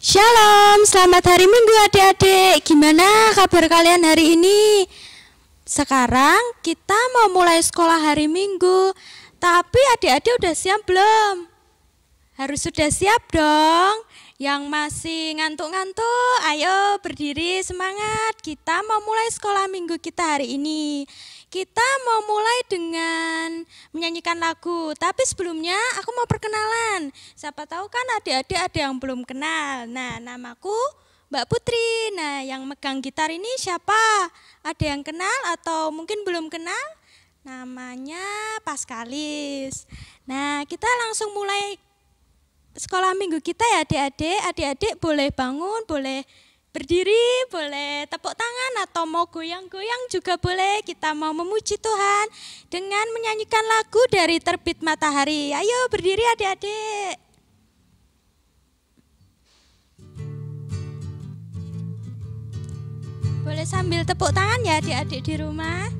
Shalom, selamat hari Minggu adik-adik. Gimana kabar kalian hari ini? Sekarang kita mau mulai sekolah hari Minggu. Tapi adik-adik udah siap belum? Harus sudah siap dong. Yang masih ngantuk-ngantuk, ayo berdiri semangat. Kita mau mulai sekolah minggu kita hari ini. Kita mau mulai dengan menyanyikan lagu. Tapi sebelumnya aku mau perkenalan. Siapa tahu kan adik-adik ada yang belum kenal. Nah, namaku Mbak Putri. Nah, yang megang gitar ini siapa? Ada yang kenal atau mungkin belum kenal? Namanya Paskalis. Nah, kita langsung mulai sekolah minggu kita ya adik-adik. Adik-adik boleh bangun, boleh berdiri, boleh tepuk tangan atau mau goyang-goyang juga boleh. Kita mau memuji Tuhan dengan menyanyikan lagu dari Terbit Matahari. Ayo berdiri adik-adik. Boleh sambil tepuk tangan ya adik-adik di rumah.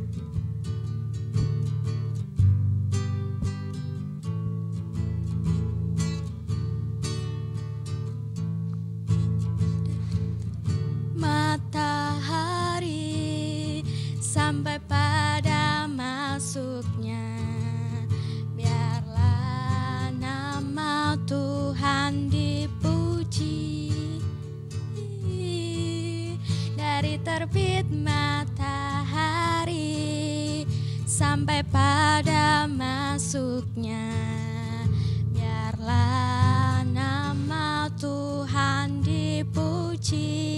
Matahari sampai pada masuknya, biarlah nama Tuhan dipuji. Dari terbit matahari sampai pada masuknya, biarlah nama Tuhan dipuji.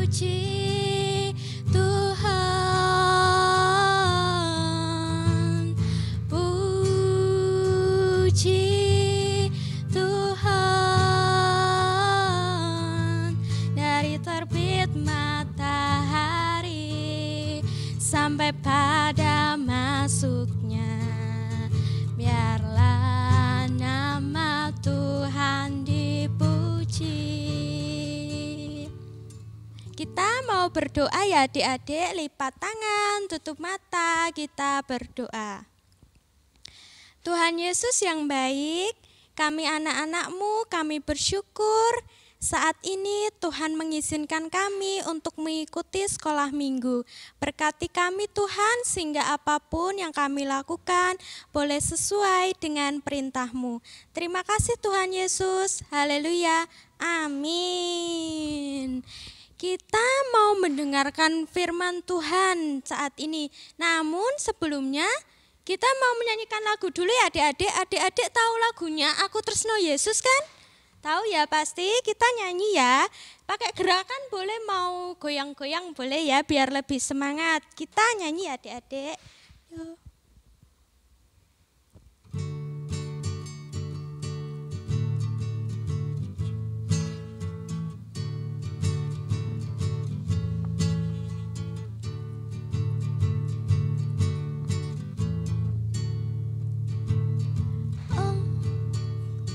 Puji Tuhan, puji Tuhan. Dari terbit matahari sampai pada masuknya, biarlah nama Tuhan dipuji. Kita mau berdoa ya adik-adik, lipat tangan, tutup mata, kita berdoa. Tuhan Yesus yang baik, kami anak-anak-Mu, kami bersyukur saat ini Tuhan mengizinkan kami untuk mengikuti sekolah minggu. Berkati kami Tuhan sehingga apapun yang kami lakukan boleh sesuai dengan perintah-Mu. Terima kasih Tuhan Yesus, haleluya, amin. Kita mau mendengarkan firman Tuhan saat ini. Namun sebelumnya kita mau menyanyikan lagu dulu ya adik-adik. Adik-adik tahu lagunya Aku Tresno Yesus kan? Tahu ya pasti, kita nyanyi ya. Pakai gerakan boleh, mau goyang-goyang boleh ya biar lebih semangat. Kita nyanyi ya adik-adik. Yuk.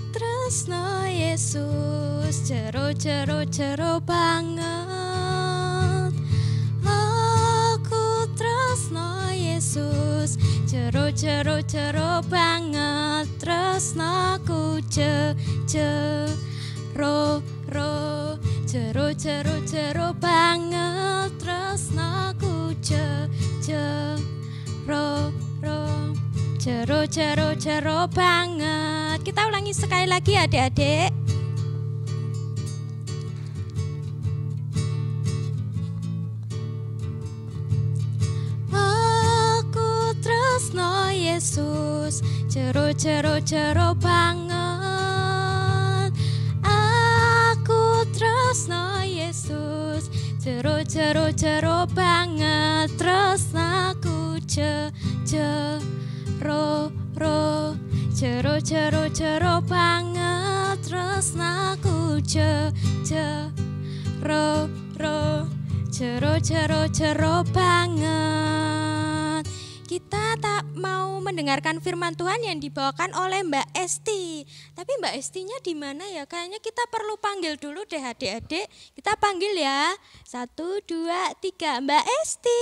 Tresno Yesus, jero banget. Aku tresno Yesus, jero banget. Tresnaku jero banget. Tresnaku jero banget. Kita ulangi sekali lagi adik-adik. Aku tresno Yesus, jero banget. Aku tresno Yesus, jero banget. Tresnaku jero banget. Tresnaku jero banget. Kita tak mau mendengarkan firman Tuhan yang dibawakan oleh Mbak Esti. Tapi Mbak Estinya di mana ya? Kayaknya kita perlu panggil dulu deh adik-adik. Kita panggil ya. 1, 2, 3. Mbak Esti.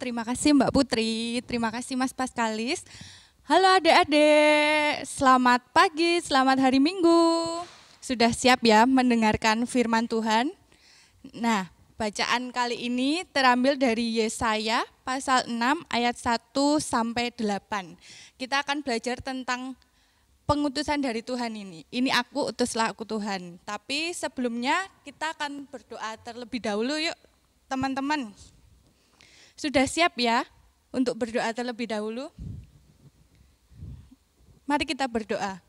Terima kasih Mbak Putri, terima kasih Mas Paskalis. Halo adik-adik, selamat pagi, selamat hari Minggu. Sudah siap ya mendengarkan firman Tuhan? Nah, bacaan kali ini terambil dari Yesaya pasal 6 ayat 1 sampai 8. Kita akan belajar tentang pengutusan dari Tuhan ini. Ini aku, utuslah aku Tuhan. Tapi sebelumnya kita akan berdoa terlebih dahulu yuk teman-teman. Sudah siap ya untuk berdoa terlebih dahulu? Mari kita berdoa.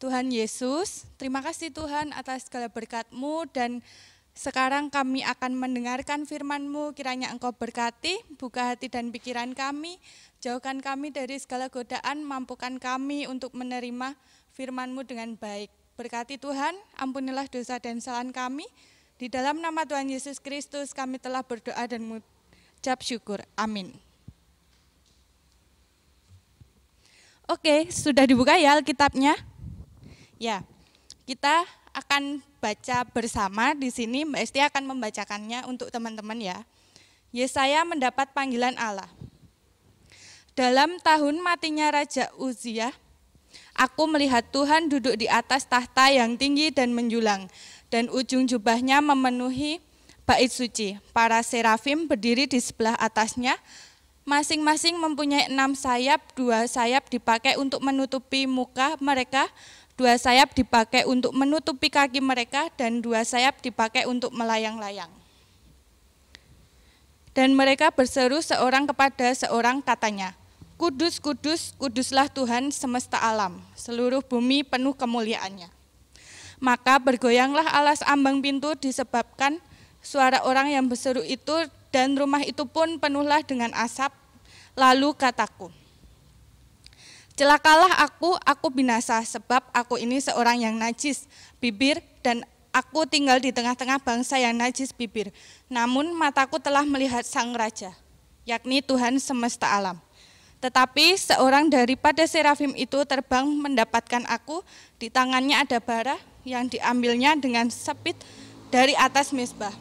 Tuhan Yesus, terima kasih Tuhan atas segala berkat-Mu dan sekarang kami akan mendengarkan firman-Mu, kiranya Engkau berkati, buka hati dan pikiran kami, jauhkan kami dari segala godaan, mampukan kami untuk menerima firman-Mu dengan baik. Berkati Tuhan, ampunilah dosa dan kesalahan kami. Di dalam nama Tuhan Yesus Kristus kami telah berdoa dan mengucap syukur. Amin. Oke, sudah dibuka ya Alkitabnya? Ya, kita akan baca bersama di sini. Mbak Esti akan membacakannya untuk teman-teman ya. Yesaya mendapat panggilan Allah. Dalam tahun matinya Raja Uzziah, aku melihat Tuhan duduk di atas tahta yang tinggi dan menjulang, dan ujung jubahnya memenuhi bait suci. Para serafim berdiri di sebelah atasnya, masing-masing mempunyai 6 sayap, 2 sayap dipakai untuk menutupi muka mereka, 2 sayap dipakai untuk menutupi kaki mereka, dan 2 sayap dipakai untuk melayang-layang. Dan mereka berseru seorang kepada seorang, katanya, Kudus, kudus, kuduslah Tuhan semesta alam, seluruh bumi penuh kemuliaannya. Maka bergoyanglah alas ambang pintu disebabkan suara orang yang berseru itu, dan rumah itu pun penuhlah dengan asap. Lalu kataku, celakalah aku binasa, sebab aku ini seorang yang najis bibir, dan aku tinggal di tengah-tengah bangsa yang najis bibir. Namun mataku telah melihat Sang Raja, yakni Tuhan semesta alam. Tetapi seorang daripada serafim itu terbang mendapatkan aku, di tangannya ada bara yang diambilnya dengan sepit dari atas mezbah.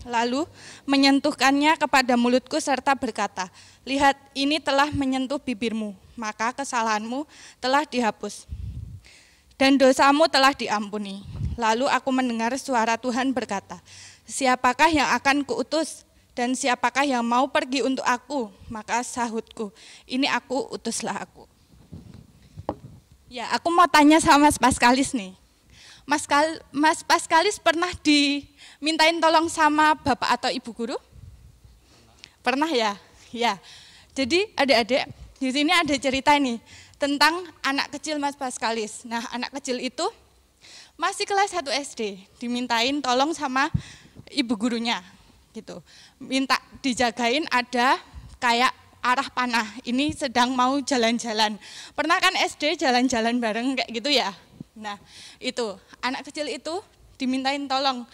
Lalu menyentuhkannya kepada mulutku serta berkata, lihat, ini telah menyentuh bibirmu, maka kesalahanmu telah dihapus dan dosamu telah diampuni. Lalu aku mendengar suara Tuhan berkata, siapakah yang akan kuutus dan siapakah yang mau pergi untuk aku? Maka sahutku, ini aku, utuslah aku. Ya, aku mau tanya sama Mas Paskalis nih. Mas Paskalis pernah dimintain tolong sama Bapak atau Ibu guru? Pernah ya? Ya. Jadi adik-adik, di sini ada cerita nih tentang anak kecil Mas Paskalis. Nah, anak kecil itu masih kelas 1 SD, dimintain tolong sama ibu gurunya gitu. Minta dijagain ada kayak arah panah. Ini sedang mau jalan-jalan. Pernah kan SD jalan-jalan bareng kayak gitu ya? Nah, itu anak kecil itu dimintain tolong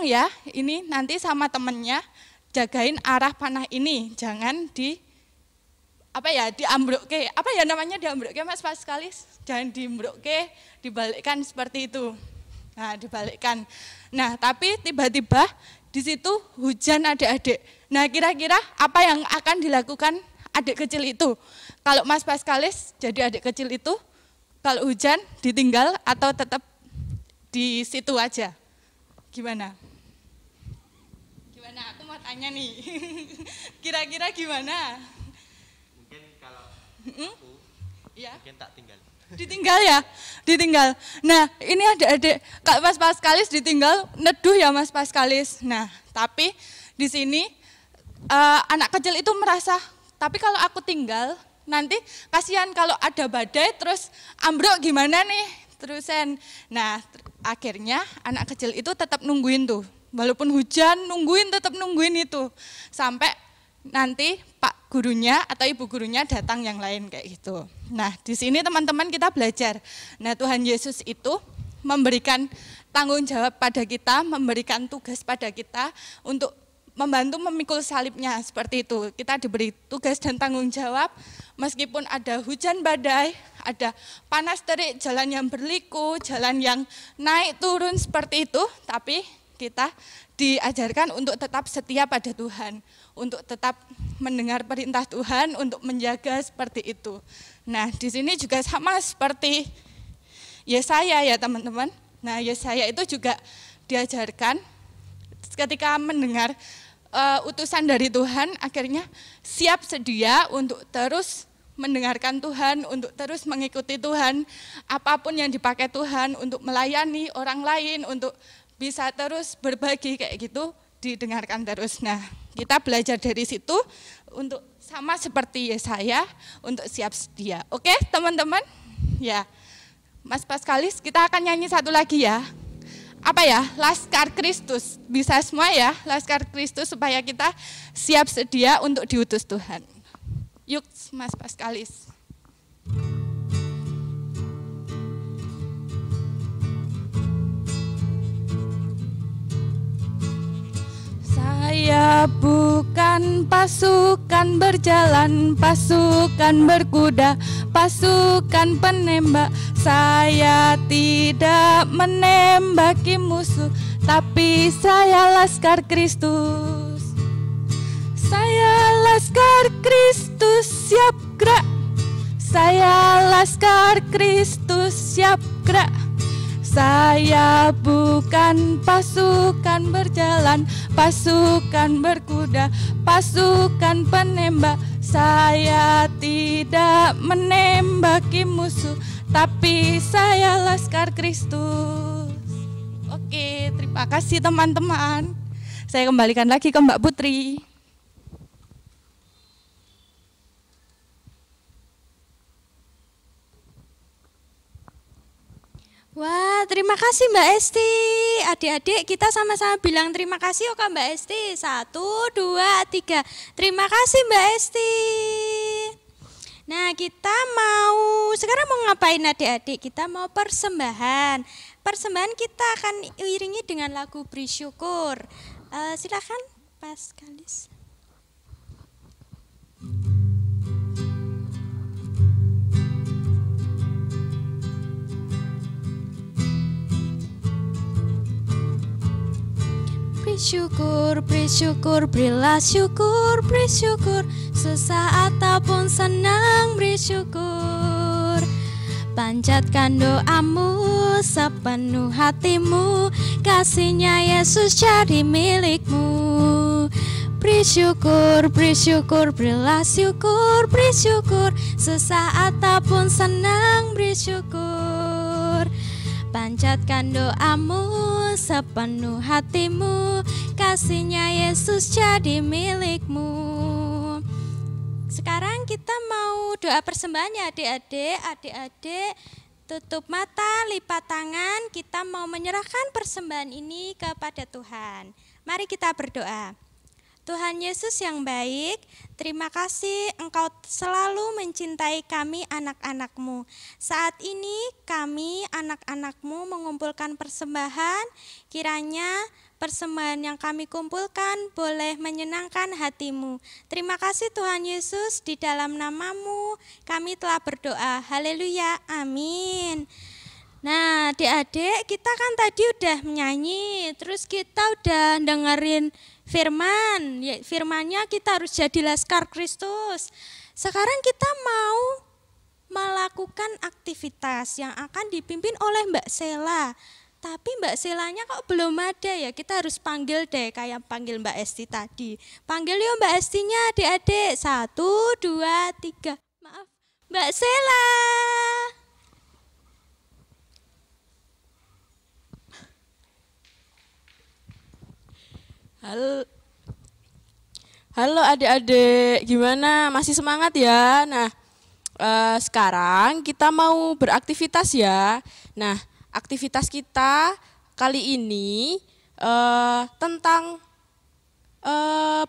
ya, ini nanti sama temennya jagain arah panah ini, jangan diambroke, diambroke Mas Paskalis, jangan diambroke, dibalikkan seperti itu. Nah, dibalikkan. Nah, tapi tiba-tiba di situ hujan adik-adik. Nah, kira-kira apa yang akan dilakukan adik kecil itu? Kalau Mas Paskalis jadi adik kecil itu, kalau hujan ditinggal atau tetap di situ aja? Gimana? Aku mau tanya nih. Kira-kira gimana? Mungkin kalau aku, ya. mungkin tak tinggal. Ditinggal ya? Ditinggal. Nah, ini adik-adik, Kak Mas Paskalis ditinggal, neduh ya Mas Paskalis. Nah, tapi di sini anak kecil itu merasa, tapi kalau aku tinggal, nanti kasihan kalau ada badai terus ambruk gimana nih? Terusan. Nah, akhirnya anak kecil itu tetap nungguin tuh. Walaupun hujan, tetap nungguin itu. Sampai nanti Pak gurunya atau Ibu gurunya datang yang lain kayak gitu. Nah, di sini teman-teman kita belajar. Nah, Tuhan Yesus itu memberikan tanggung jawab pada kita, memberikan tugas pada kita untuk membantu memikul salibnya seperti itu. Kita diberi tugas dan tanggung jawab meskipun ada hujan badai, ada panas terik, jalan yang berliku, jalan yang naik turun seperti itu, tapi kita diajarkan untuk tetap setia pada Tuhan, untuk tetap mendengar perintah Tuhan, untuk menjaga seperti itu. Nah, di sini juga sama seperti Yesaya ya teman-teman. Nah, Yesaya itu juga diajarkan ketika mendengar utusan dari Tuhan, akhirnya siap sedia untuk terus mendengarkan Tuhan, untuk terus mengikuti Tuhan, apapun yang dipakai Tuhan, untuk melayani orang lain, untuk bisa terus berbagi kayak gitu, didengarkan terus. Nah, kita belajar dari situ untuk sama seperti Yesaya, untuk siap sedia. Oke teman-teman? Ya, Mas Paskalis, kita akan nyanyi satu lagi ya. Apa ya? Laskar Kristus. Bisa semua ya, Laskar Kristus, supaya kita siap sedia untuk diutus Tuhan. Yuk Mas Paskalis. Saya bukan pasukan berjalan, pasukan berkuda, pasukan penembak. Saya tidak menembaki musuh, tapi saya Laskar Kristus. Saya Laskar Kristus siap gerak. Saya Laskar Kristus siap gerak. Saya bukan pasukan berjalan, pasukan berkuda, pasukan penembak. Saya tidak menembaki musuh, tapi saya Laskar Kristus. Oke, terima kasih teman-teman. Saya kembalikan lagi ke Mbak Putri. Wah, terima kasih Mbak Esti. Adik-adik kita sama-sama bilang terima kasih yuk Mbak Esti. 1, 2, 3. Terima kasih Mbak Esti. Nah, kita sekarang mau ngapain adik-adik? Kita mau persembahan. Persembahan kita akan iringi dengan lagu Beri Syukur. Silakan Paskalis. Beri syukur, beri syukur, berilah syukur, beri syukur. Sesaat ataupun senang, beri syukur. Panjatkan doamu sepenuh hatimu, kasihnya Yesus jadi milikmu. Beri syukur, berilah syukur, beri syukur. Sesaat ataupun senang, beri syukur. Panjatkan doamu sepenuh hatimu, kasihnya Yesus jadi milikmu. Sekarang kita mau doa persembahan ya adik-adik. Adik-adik tutup mata, lipat tangan. Kita mau menyerahkan persembahan ini kepada Tuhan. Mari kita berdoa. Tuhan Yesus yang baik, terima kasih Engkau selalu mencintai kami anak-anak-Mu. Saat ini kami anak-anak-Mu mengumpulkan persembahan, kiranya persembahan yang kami kumpulkan boleh menyenangkan hati-Mu. Terima kasih Tuhan Yesus, di dalam nama-Mu kami telah berdoa. Haleluya, amin. Nah adik-adik, kita kan tadi udah menyanyi, terus kita udah dengerin firman, ya, firmannya kita harus jadi Laskar Kristus. Sekarang kita mau melakukan aktivitas yang akan dipimpin oleh Mbak Sela. Tapi Mbak Selanya kok belum ada ya, kita harus panggil deh, kayak panggil Mbak Esti tadi. Panggil yuk Mbak Estinya adik-adik, 1, 2, 3. Maaf, Mbak Sela. Halo adik-adik, gimana? Masih semangat ya? Nah, sekarang kita mau beraktivitas ya. Nah, aktivitas kita kali ini tentang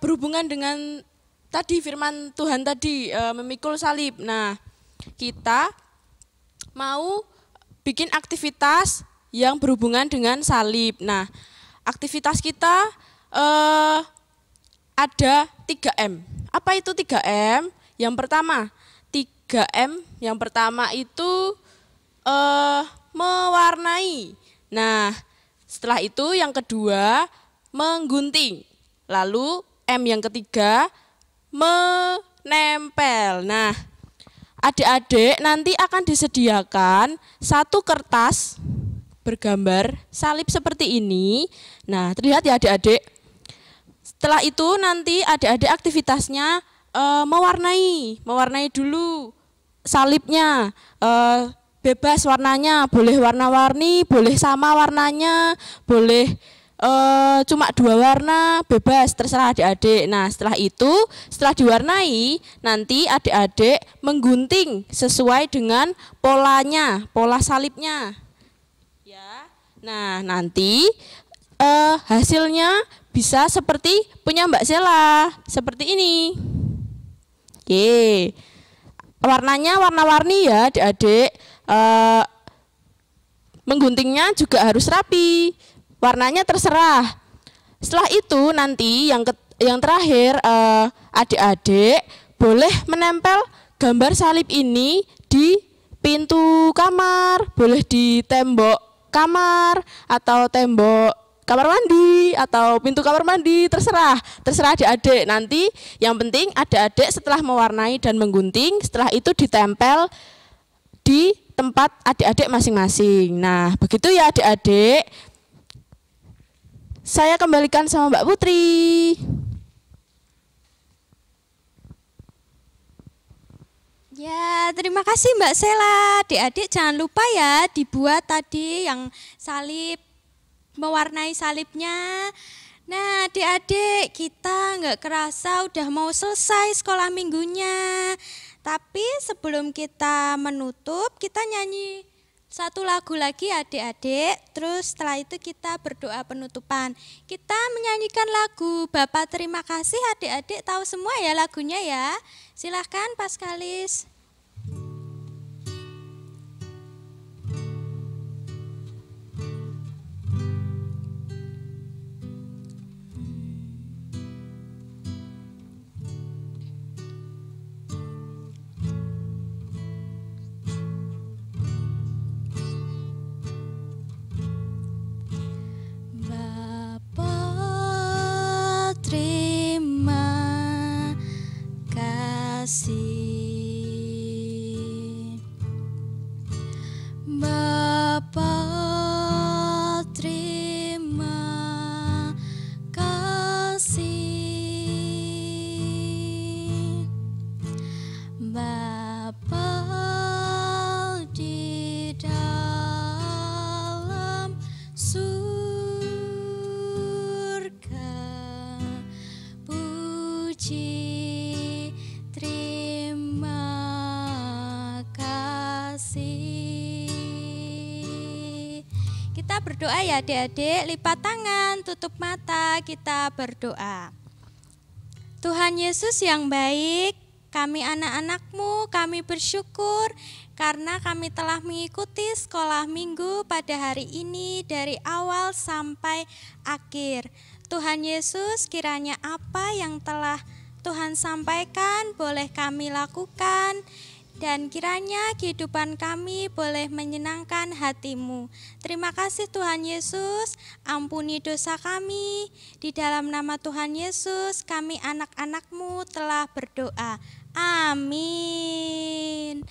berhubungan dengan tadi firman Tuhan tadi, memikul salib. Nah, kita mau bikin aktivitas yang berhubungan dengan salib. Nah, aktivitas kita ada 3M. Apa itu 3M? Yang pertama, 3M yang pertama itu mewarnai. Nah, Setelah itu yang kedua menggunting. Lalu M yang ketiga menempel. Nah, adik-adik nanti akan disediakan satu kertas bergambar salib seperti ini. Nah, terlihat ya adik-adik. Setelah itu nanti adik-adik aktivitasnya mewarnai dulu salibnya. Bebas warnanya, boleh warna-warni, boleh sama warnanya, boleh cuma 2 warna, bebas, terserah adik-adik. Nah, setelah diwarnai, nanti adik-adik menggunting sesuai dengan polanya, pola salibnya. Ya. Nah, nanti hasilnya bisa seperti punya Mbak Sela, seperti ini. Oke. Warnanya warna-warni ya adik-adik. Mengguntingnya juga harus rapi. Warnanya terserah. Setelah itu nanti yang terakhir adik-adik boleh menempel gambar salib ini di pintu kamar, boleh di tembok kamar atau tembok kamar mandi atau pintu kamar mandi, terserah adik-adik. Nanti yang penting adik-adik setelah mewarnai dan menggunting, setelah itu ditempel di tempat adik-adik masing-masing. Nah, begitu ya adik-adik. Saya kembalikan sama Mbak Putri. Ya, terima kasih Mbak Sela. Adik-adik jangan lupa ya dibuat tadi yang salib, mewarnai salibnya. Nah, adik-adik kita nggak kerasa udah mau selesai sekolah minggunya. Tapi sebelum kita menutup, kita nyanyi satu lagu lagi adik-adik, terus setelah itu kita berdoa penutupan. Kita menyanyikan lagu Bapa Terima Kasih, adik-adik tahu semua ya lagunya ya. Silahkan Paskalis. Terima kasih Bapa, terima kasih Bapa di dalam puji, terima kasih. Kita berdoa ya adik-adik, lipat tangan, tutup mata, kita berdoa. Tuhan Yesus yang baik, kami anak-anak-Mu, kami bersyukur karena kami telah mengikuti sekolah minggu pada hari ini dari awal sampai akhir. Tuhan Yesus, kiranya apa yang telah Tuhan sampaikan boleh kami lakukan, dan kiranya kehidupan kami boleh menyenangkan hati-Mu. Terima kasih Tuhan Yesus, ampuni dosa kami. Di dalam nama Tuhan Yesus, kami anak-anak-Mu telah berdoa. Amin.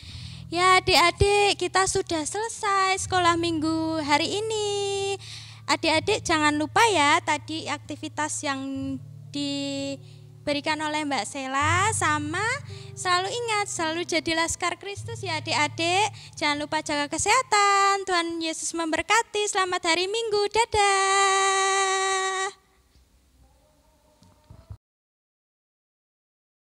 Ya adik-adik, kita sudah selesai sekolah minggu hari ini. Adik-adik jangan lupa ya tadi aktivitas yang diberikan oleh Mbak Sela, sama selalu ingat, selalu jadi laskar Kristus ya adik-adik. Jangan lupa jaga kesehatan. Tuhan Yesus memberkati. Selamat hari Minggu. Dadah.